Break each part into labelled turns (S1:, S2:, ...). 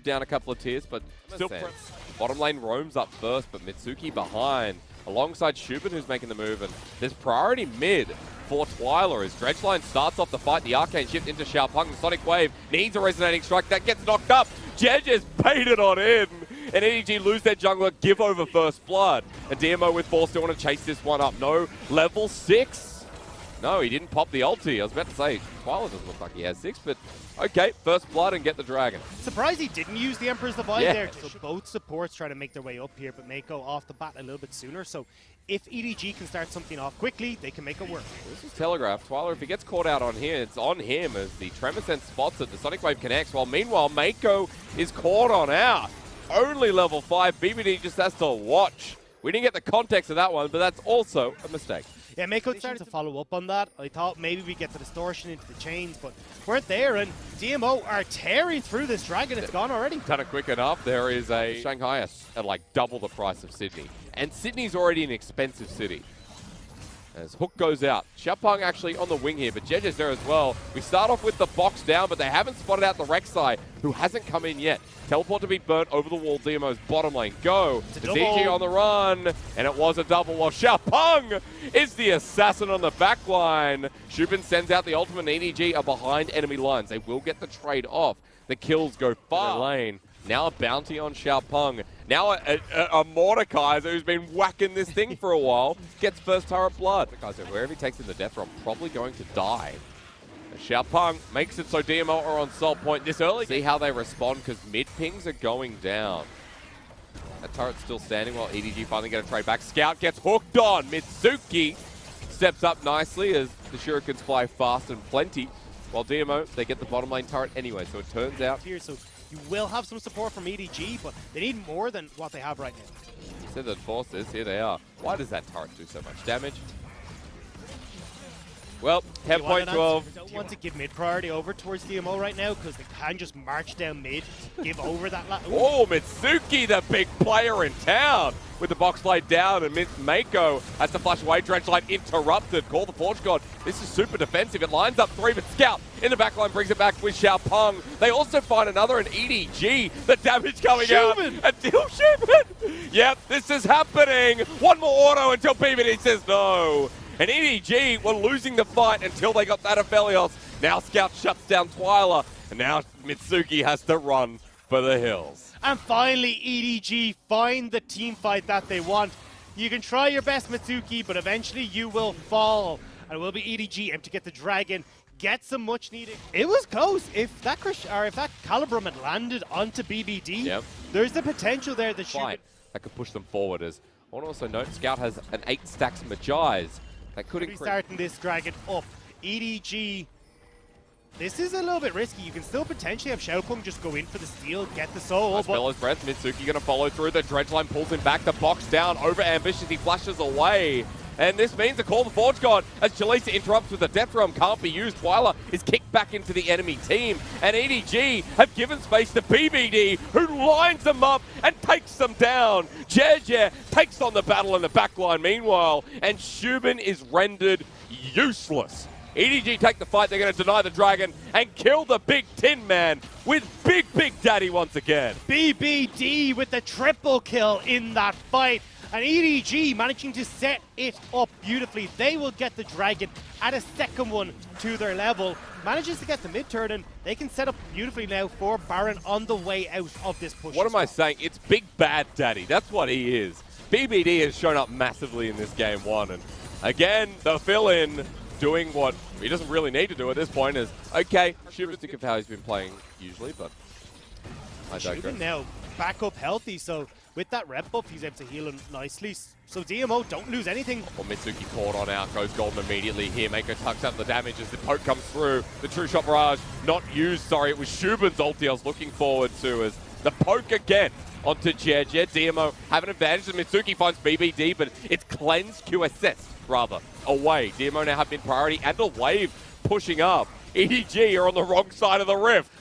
S1: down a couple of tiers, but still bottom lane roams up first, but Mitsuki behind, alongside Shubin, who's making the move, and there's priority mid for Twyla as Dredgeline starts off the fight. The arcane shift into Xiaopeng. The Sonic Wave needs a resonating strike. That gets knocked up. Jeje's baited on in. And EDG lose their jungler, give over first blood. And DMO with 4 still want to chase this one up. No, level 6. No, he didn't pop the ulti. I was about to say, Twyla doesn't look like he has 6, but okay, first blood and get the dragon.
S2: Surprised he didn't use the Emperor's Divide there. So both supports try to make their way up here, but Mako off the bat a little bit sooner. So if EDG can start something off quickly, they can make it work.
S1: This is telegraphed. Twyla, if he gets caught out on here, it's on him as the Tremor Sense spots it. The Sonic Wave connects, while meanwhile Mako is caught on out. Only level 5. BBD just has to watch. We didn't get the context of that one, but that's also a mistake.
S2: Yeah, Mako started to follow up on that. I thought maybe we get the distortion into the chains, but weren't there, and DMO are tearing through this dragon. It's gone already.
S1: Done it quick enough. There is a Shanghai at like double the price of Sydney. And Sydney's already an expensive city. As Hook goes out. Xiaopeng actually on the wing here, but Jeje's there as well. We start off with the box down, but they haven't spotted out the Rek'Sai, who hasn't come in yet. Teleport to be burnt over the wall. DMO's bottom lane go. It's EDG on the run, and it was a double while Xiaopeng is the assassin on the back line. Shubin sends out the ultimate, and EDG are behind enemy lines. They will get the trade off. The kills go far lane. Now a bounty on Xiaopeng. Now a Mordekaiser who's been whacking this thing for a while gets first turret blood. Mordekaiser, wherever he takes in the death roll, probably going to die. Xiaopeng makes it so DMO are on salt point this early. See how they respond, because mid pings are going down. That turret's still standing while EDG finally get a trade back. Scout gets hooked on. Mitsuki steps up nicely as the shurikens fly fast and plenty. While DMO, they get the bottom lane turret anyway, so it turns out.
S2: Here, so you will have some support from EDG, but they need more than what they have right now.
S1: You said they'd force this. Here they are. Why does that turret do so much damage? Well, 10.12.
S2: Don't want to give mid priority over towards DMO right now because they can just march down mid, give over that.
S1: Oh, Mitsuki, the big player in town, with the box laid down, and Mako has to flush away. Dredgeline interrupted. Call the Forge God. This is super defensive. It lines up 3, but Scout in the backline brings it back with Xiaopeng. They also find another in EDG. The damage coming out until Shubin. Yep, this is happening. One more auto until BBD says no. And EDG were losing the fight until they got that Aphelios. Now Scout shuts down Twyla, and now Mitsuki has to run for the hills.
S2: And finally, EDG find the team fight that they want. You can try your best, Mitsuki, but eventually you will fall. And it will be EDG aim to get the dragon, get some much needed. It was close. If that Calibrum had landed onto BBD, there's the potential there that
S1: that could push them forward. As I want to also note, Scout has an 8 stacks Magi's. That could increase.
S2: Starting this dragon up. EDG, this is a little bit risky. You can still potentially have Xiaopeng just go in for the steal, get the soul.
S1: Nice Bella's breath. Mitsuki going to follow through. The Dredgeline pulls him back. The box down. Over ambitious. He flashes away. And this means a call the Forge God as Chalisa interrupts with the Death Realm. Can't be used. Twyla is kicked back into the enemy team. And EDG have given space to BBD, who lines them up and takes them down. Jeje takes on the battle in the backline meanwhile. And Shubin is rendered useless. EDG take the fight. They're going to deny the dragon and kill the Big Tin Man with Big Daddy once again.
S2: BBD with the triple kill in that fight. And EDG managing to set it up beautifully. They will get the dragon at a second one to their level. Manages to get the mid-turn, and they can set up beautifully now for Baron on the way out of this push.
S1: What am I saying? It's Big Bad Daddy. That's what he is. BBD has shown up massively in this game 1. And again, the fill-in doing what he doesn't really need to do at this point is, okay, heuristic of how he's been playing usually, but I digress.
S2: Now back up healthy, so with that rep buff, he's able to heal him nicely. So DMO don't lose anything.
S1: Well, Mitsuki caught on out, goes golden immediately here. Mako tucks up the damage as the poke comes through. The True Shot Barrage not used, sorry, it was Shubin's ulti I was looking forward to as the poke again onto Jeje. DMO have an advantage as Mitsuki finds BBD, but it's cleansed QSS, rather, away. DMO now have been priority and a wave pushing up. EDG are on the wrong side of the rift.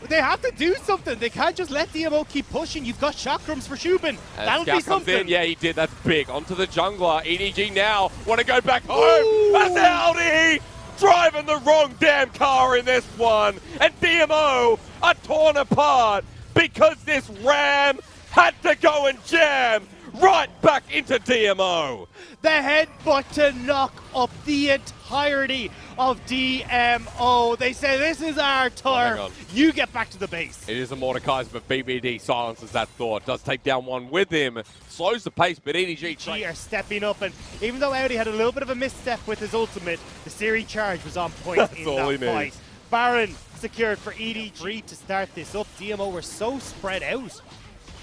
S2: They have to do something. They can't just let DMO keep pushing. You've got chakrams for Shubin. That'll be something.
S1: In. Yeah, he did. That's big. Onto the jungler. EDG now want to go back home. That's Audi driving the wrong damn car in this one. And DMO are torn apart. because this Ram had to go and jam right back into DMO.
S2: The headbutt to knock up the entirety of DMO. They say, this is our turn. You get back to the base.
S1: It is a Mordekaiser, but BBD silences that thought. Does take down one with him. Slows the pace, but EDG
S2: are stepping up. And even though Audi had a little bit of a misstep with his ultimate, the series charge was on point in that fight. Baron secured for EDG to start this up. DMO were so spread out.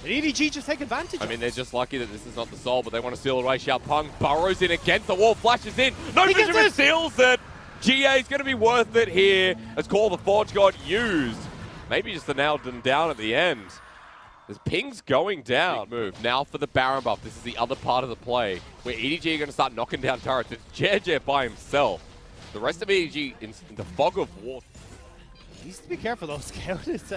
S2: But EDG just take advantage.
S1: I mean, they're just lucky that this is not the soul, but they want to steal away. Xiaopeng burrows in against the wall, flashes in. No vision, steals it. GA is going to be worth it here as Call the Forge got used. Maybe just the nailed them down at the end. There's pings going down. Move now for the Baron buff. This is the other part of the play where EDG are going to start knocking down turrets. It's JJ by himself. The rest of EDG in the fog of war.
S2: He needs to be careful though. Scout is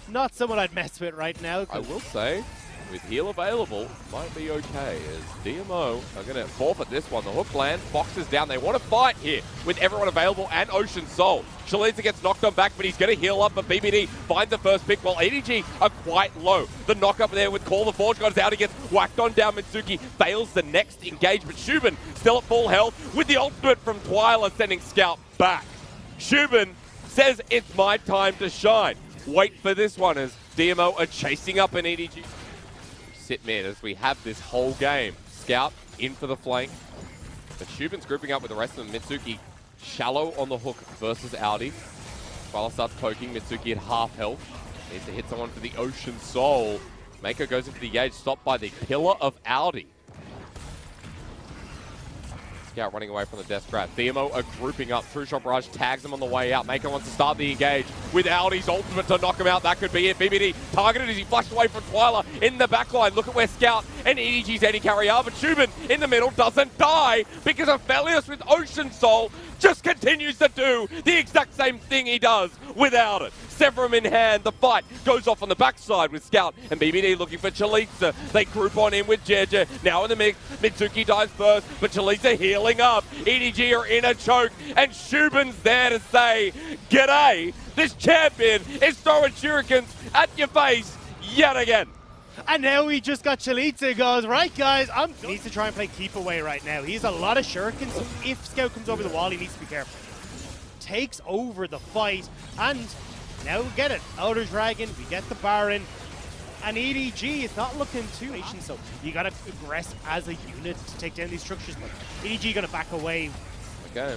S2: not someone I'd mess with right now.
S1: I will say, with heal available, might be okay as DMO are going to forfeit this one. The hook lands, Fox is down. They want to fight here with everyone available and Ocean Soul. Chaliza gets knocked on back, but he's going to heal up, but BBD finds the first pick while EDG are quite low. The knock up there with Call the Forge goes out. He gets whacked on down. Mitsuki fails the next engagement. Shubin still at full health with the ultimate from Twyla sending Scout back. Shubin says it's my time to shine. Wait for this one as DMO are chasing up an EDG. Sit mid as we have this whole game. Scout in for the flank. But Shubin's grouping up with the rest of them. Mitsuki shallow on the hook versus Audi. Twyla starts poking. Mitsuki at half health. Needs to hit someone for the Ocean Soul. Mako goes into the gauge, stopped by the Pillar of Audi. Scout running away from the death grab. DMO are grouping up. True Shot Barrage tags him on the way out. Mako wants to start the engage with Audi's ultimate to knock him out. That could be it. BBD targeted as he flashed away from Twyla in the backline. Look at where Scout and EDG's AD carry are, but Shubin in the middle doesn't die because Aphelios with Ocean Soul just continues to do the exact same thing he does without it. Severum in hand, the fight goes off on the backside with Scout and BBD looking for Chaliza. They group on in with JJ. Now in the mix, Mitsuki dies first, but Chaliza healing up. EDG are in a choke, and Shubin's there to say, g'day, this champion is throwing shurikens at your face yet again.
S2: And now he just got Chaliza, goes, right guys, he needs to try and play keep away right now. He has a lot of shurikens, so if Scout comes over the wall, he needs to be careful. Takes over the fight, and now we get it. Outer Dragon, we get the Baron, and EDG is not looking too patient, so you gotta aggress as a unit to take down these structures, but EDG gonna back away.
S1: Okay.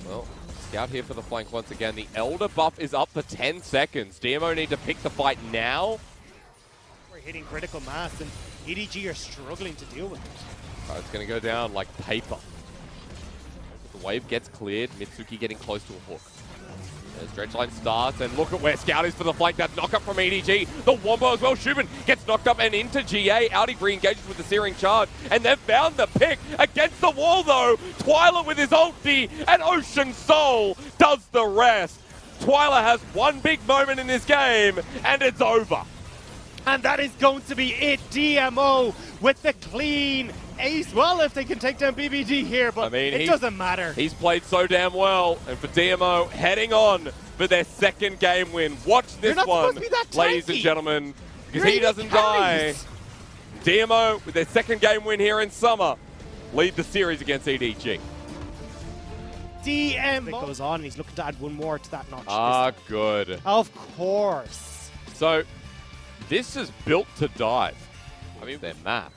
S1: Well, Scout here for the flank once again. The Elder buff is up for 10 seconds. DMO need to pick the fight now.
S2: We're hitting critical mass, and EDG are struggling to deal with it.
S1: It's going to go down like paper. The wave gets cleared. Mitsuki getting close to a hook. As Dredgeline starts, and look at where Scout is for the flank. That knock up from EDG. The Wombo as well. Shubin gets knocked up and into GA. Audi re-engages with the Searing Charge, and they've found the pick against the wall though. Twyla with his ulti, and Ocean Soul does the rest. Twyla has one big moment in this game, and it's over.
S2: And that is going to be it. DMO with the clean ace. Well, if they can take down BBD here, but I mean, it doesn't matter.
S1: He's played so damn well. And for DMO, heading on for their second game win. Watch this one, ladies and gentlemen, because he doesn't die. DMO, with their second game win here in summer, lead the series against EDG.
S2: DMO goes on, and he's looking to add one more to that notch.
S1: Ah, good.
S2: Of course.
S1: So, this is built to dive. I mean, their map.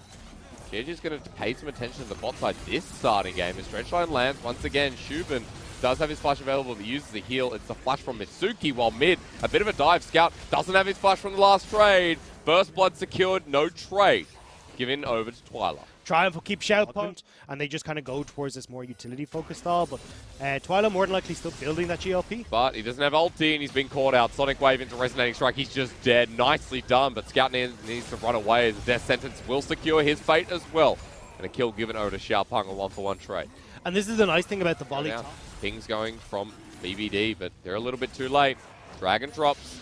S1: JJ's going to pay some attention to the bot side this starting game. As Dredgeline lands, once again, Shubin does have his flash available, but uses the heal. It's the flash from Mitsuki, while mid, a bit of a dive. Scout doesn't have his flash from the last trade. First blood secured, no trade. Given over to Twyla.
S2: Triumph will keep shout pumped, and they just kind of go towards this more utility-focused style, but Twyla more than likely still building that GLP.
S1: But he doesn't have ulti, and he's been caught out. Sonic Wave into Resonating Strike. He's just dead. Nicely done, but Scout needs to run away as the Death Sentence will secure his fate as well. And a kill given over to Xiaopeng, a 1-for-1 trade.
S2: And this is the nice thing about the volley.
S1: Pings going from BBD, but they're a little bit too late. Dragon drops.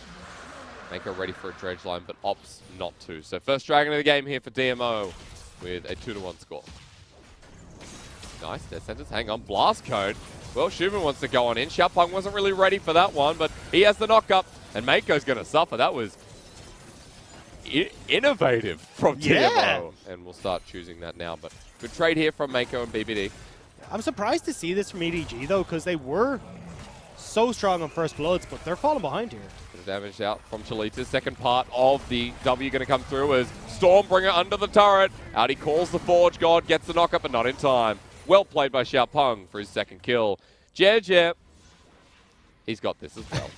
S1: Mako ready for a Dredgeline, but opts not to. So first Dragon of the game here for DMO with a 2-1 score. Nice, Death Sentence, hang on, Blast Code. Well, Shubin wants to go on in. Xiaopeng wasn't really ready for that one, but he has the knock-up, and Mako's going to suffer. That was innovative from
S2: Yeah.
S1: DMO. And we'll start choosing that now. But good trade here from Mako and BBD.
S2: I'm surprised to see this from EDG, though, because they were so strong on First Bloods, but they're falling behind here.
S1: Bit of damage out from Chalita. Second part of the W going to come through as Stormbringer under the turret. Out he calls the Forge God, gets the knockup, but not in time. Well played by Xiaopeng for his second kill. Jeje, he's got this as well.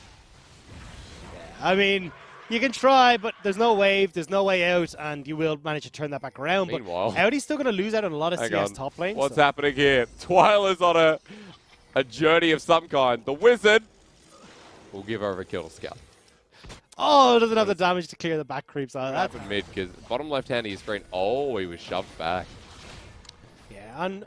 S2: I mean, you can try, but there's no wave, there's no way out, and you will manage to turn that back around.
S1: Meanwhile,
S2: but Audi's still going to lose out on a lot of CS top lanes.
S1: What's happening here? Twyla's on a journey of some kind. The Wizard will give over a kill to Scout.
S2: Oh, doesn't have the damage to clear the back creeps.
S1: That happened mid, because bottom left-hand of your screen, oh, he was shoved back.
S2: Yeah, and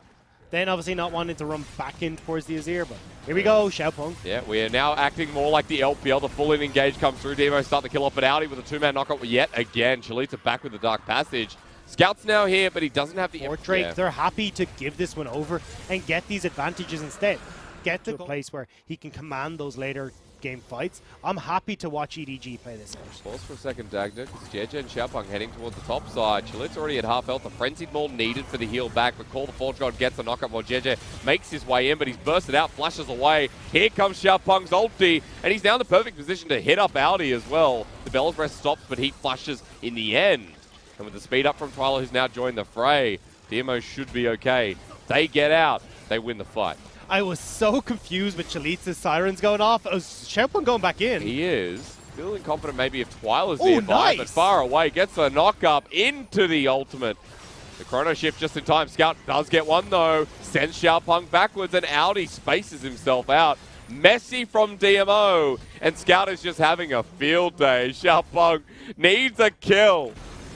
S2: then obviously not wanting to run back in towards the Azir, but here we go, Xiaopeng.
S1: Yeah, we are now acting more like the LPL. The full-in engage comes through. DMO start the kill off, but Audi with a two-man knockup yet again. Chalita back with the Dark Passage. Scout's now here, but he doesn't have the...
S2: Or Drake, they're happy to give this one over and get these advantages instead. Get to a place where he can command those later game fights. I'm happy to watch EDG play this out.
S1: Pause for a second, Dagner, because Jeje and Xiaopeng heading towards the top side. Chalita's already at half health. The Frenzied Maul needed for the heal back, but Call the Forge God gets a knockup while Jeje makes his way in, but he's bursted out, flashes away. Here comes Xiaopeng's ulti, and he's now in the perfect position to hit up Audi as well. The Bell's Breath stops, but he flashes in the end. And with the speed up from Twyla, who's now joined the fray, DMO should be okay. They get out, they win the fight.
S2: I was so confused with Chalita's sirens going off. It was Xiaopeng going back in.
S1: He is. Feeling confident maybe if Twyla's nearby,
S2: nice.
S1: but far away. Gets a knock-up into the ultimate. The chrono shift just in time. Scout does get one, though. Sends Xiaopeng backwards, and Audi spaces himself out. Messy from DMO, and Scout is just having a field day. Xiaopeng needs a kill.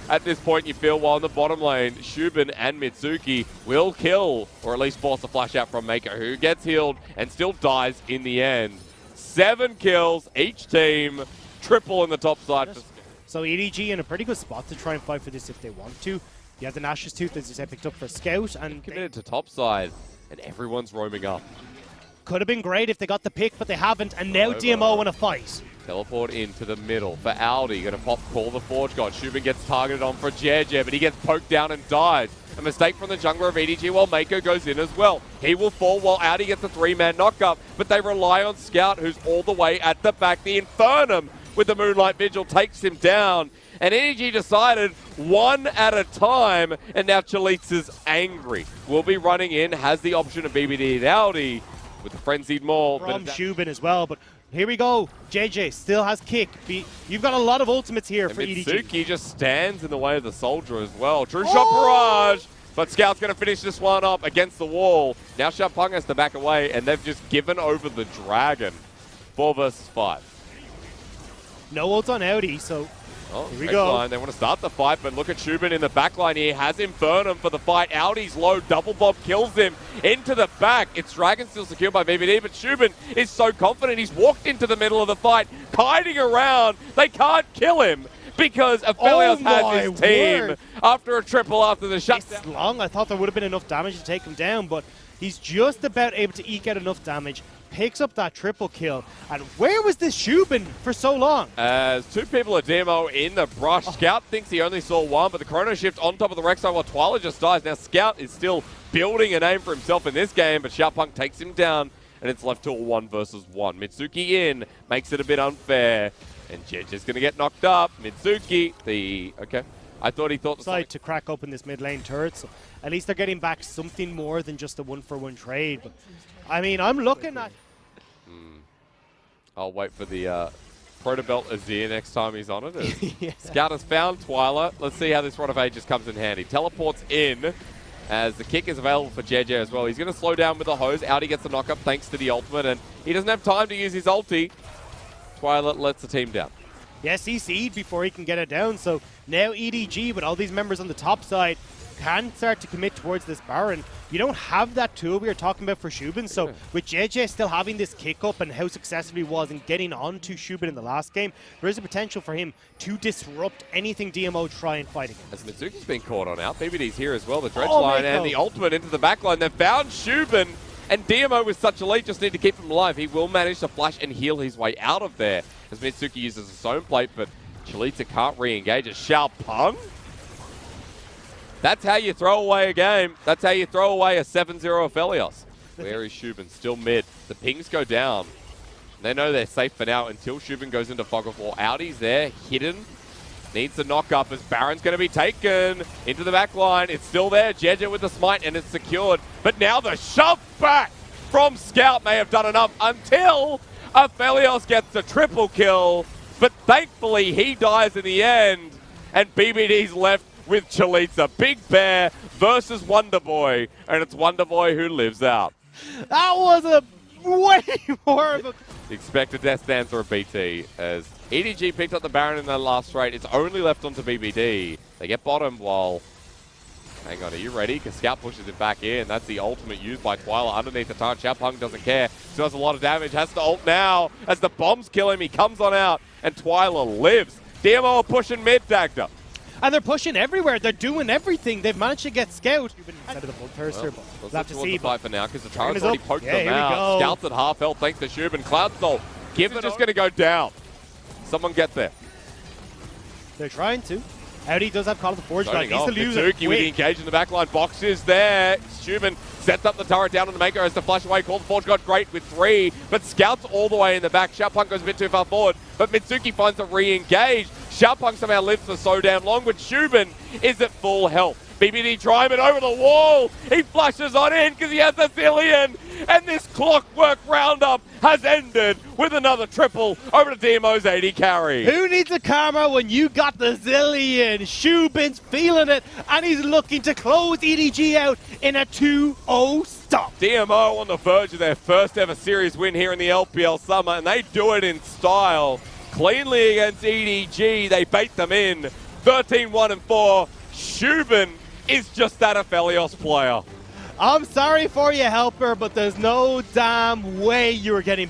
S1: At this point, you feel while in the bottom lane, Shubin and Mitsuki will kill, or at least force a flash out from Mako, who gets healed and still dies in the end. 7 kills, each team, triple in the top side.
S2: So EDG in a pretty good spot to try and fight for this if they want to. You have the Nash's Tooth, as you said, picked up for Scout. And
S1: committed to top side, and everyone's roaming up.
S2: Could have been great if they got the pick, but they haven't, and now DMO want to fight.
S1: Teleport into the middle for Audi. Going to pop Call the Forge God. Shubin gets targeted on for Jeje, but he gets poked down and dies. A mistake from the jungler of EDG while Mako goes in as well. He will fall while Audi gets a 3-man knockup, but they rely on Scout, who's all the way at the back. The Infernum with the Moonlight Vigil takes him down. And EDG decided one at a time, and now Chalita's angry. Will be running in, has the option of BBD and Audi with the Frenzied Maul.
S2: From Shubin as well, but here we go. JJ still has kick. You've got a lot of ultimates here for EDG.
S1: Mitsuki just stands in the way of the soldier as well. True shot barrage, but Scout's going to finish this one up against the wall. Now Xiaopeng has to back away, and they've just given over the dragon. 4 versus 5.
S2: No ult on Audi, so here we go.
S1: Line. They want to start the fight, but look at Shubin in the back line here. Has Infernum for the fight. Audi's low. Double Bob kills him into the back. It's Dragon still secured by VVD, but Shubin is so confident. He's walked into the middle of the fight, kiting around. They can't kill him because Aphelios has his team after a triple after the shutdown.
S2: It's long. I thought there would have been enough damage to take him down, but he's just about able to eke out enough damage. Picks up that triple kill. And where was this Shubin for so long?
S1: As 2 people at DMO in the brush. Scout thinks he only saw 1, but the chrono shift on top of the Rek'Sai while Twyla just dies. Now Scout is still building a name for himself in this game, but Xiaopeng takes him down, and it's left to a 1 versus 1. Mitsuki in, makes it a bit unfair, and Jeje's going to get knocked up. Mitsuki, I thought he thought...
S2: Decide to crack open this mid lane turret, so at least they're getting back something more than just a 1-for-1 trade. But I mean, I'm looking at...
S1: I'll wait for the Protobelt Azir next time he's on it.
S2: Yeah.
S1: Scout has found Twyla. Let's see how this Rod of Ages comes in handy. Teleports in as the kick is available for Jeje as well. He's going to slow down with the hose. Audi gets the knockup thanks to the ultimate, and he doesn't have time to use his ulti. Twyla lets the team down.
S2: Yes, he CC'd before he can get it down, so now EDG with all these members on the top side can start to commit towards this Baron. You don't have that tool we were talking about for Shubin, so with JJ still having this kick up and how successful he was in getting on to Shubin in the last game, there is a potential for him to disrupt anything DMO try and fight against.
S1: As Mitsuki's been caught on out, BBD's here as well, the dredge line and the ultimate into the back line. They've found Shubin, and DMO with such a lead just need to keep him alive. He will manage to flash and heal his way out of there as Mitsuki uses his own plate, but Chalitza can't re-engage. It's Xiaopeng. That's how you throw away a game. That's how you throw away a 7-0 Aphelios. Where is Shubin? Still mid. The pings go down. They know they're safe for now until Shubin goes into Fog of War. Outies there, hidden. Needs the knock up as Baron's going to be taken into the back line. It's still there. Jeje with the smite and it's secured. But now the shove back from Scout may have done enough until Aphelios gets the triple kill. But thankfully he dies in the end. And BBD's left with Chalitza. Big Bear versus Wonderboy. And it's Wonderboy who lives out.
S2: That was a way more of a...
S1: Expect a death stance or a BT as EDG picked up the Baron in their last raid. It's only left onto BBD. They get bottom while... Hang on, are you ready? Because Scout pushes it back in. That's the ultimate used by Twyla underneath the turret. Xiaopeng doesn't care. Still has a lot of damage. Has to ult now. As the bombs kill him, he comes on out. And Twyla lives. DMO are pushing mid, Dagda.
S2: And they're pushing everywhere. They're doing everything. They've managed to get Scout. Instead of the Bloodthirster, but
S1: let's
S2: have to
S1: look
S2: see.
S1: The fight for now because the turret's
S2: is
S1: already
S2: up.
S1: poked
S2: Yeah,
S1: them
S2: here we
S1: out.
S2: go.
S1: Scouts at half health thanks to Shubin. Cloudstall. Give it just going to go down. Someone get there.
S2: They're trying to. Audi does have Call of the Forge, but
S1: Starting
S2: needs
S1: off,
S2: to lose it.
S1: Mitsuki with the engage in the backline. Boxes there. Shubin sets up the turret down on the Mako as the flash away. Call the Forge got great with 3, but Scout's all the way in the back. Xiaopeng goes a bit too far forward, but Mitsuki finds a re-engage. Xiaopeng somehow lives for so damn long, but Shubin is at full health. BBD driving over the wall. He flushes on in because he has a zillion. And this clockwork roundup has ended with another triple over to DMO's 80 carry.
S2: Who needs a karma when you got the zillion? Shubin's feeling it, and he's looking to close EDG out in a 2-0 stop.
S1: DMO on the verge of their first ever series win here in the LPL summer, and they do it in style. Cleanly against EDG, they bait them in. 13-1-4. Shubin is just that Aphelios player.
S2: I'm sorry for you, Helper, but there's no damn way you were getting